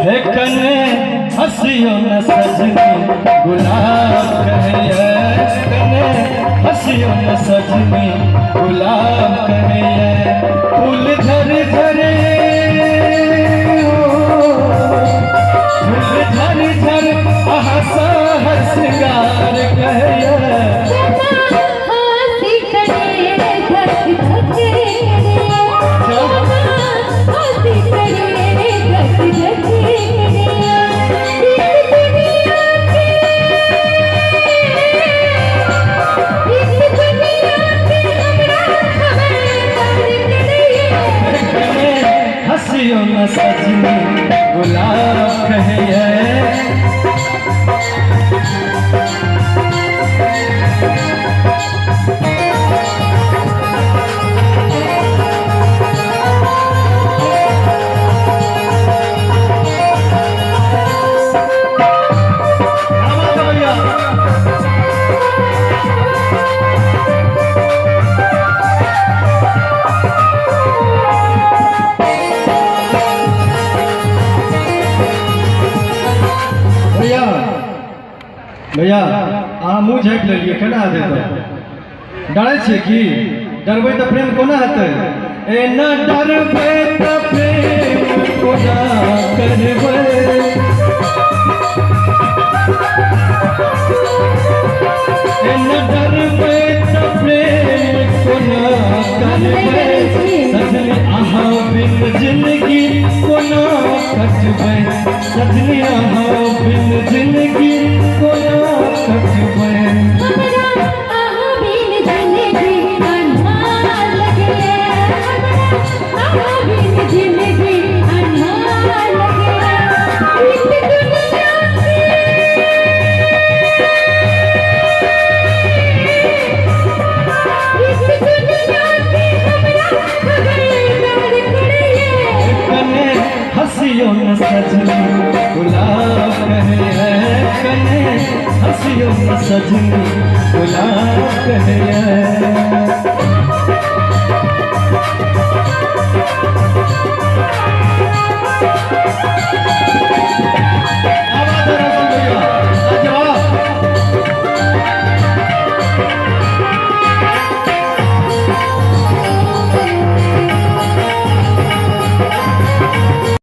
हे कने हसियो न सजनी गुलाब कहे कने हसियो न सजनी गुलाब कहे फूल झर झरे फूल झर झर हसा हसगार कहे हसियो न सजनी गुलाब कहे भैया अहाँ मुँह झाँपि लेलिए केना हेतै डरै छियै कि डरबै तऽ प्रेम कोना हेतै एना डरबै तऽ प्रेम कोना करबै एना डरबै तऽ प्रेम कोना करबै सजनी अहाँ बिन जिंदगी कोना कटबै सजनी अहाँ बिन जिंदगी कोना कटबै अहाँ बिन जिंदगी अन्हार लगे अहाँ बिन जिंदगी अन्हार लगे इस दुनिया से हमरा खबर करिए कने हसियो न सजनी गुलाब कहे कने हसियो न सजनी गुलाब कहे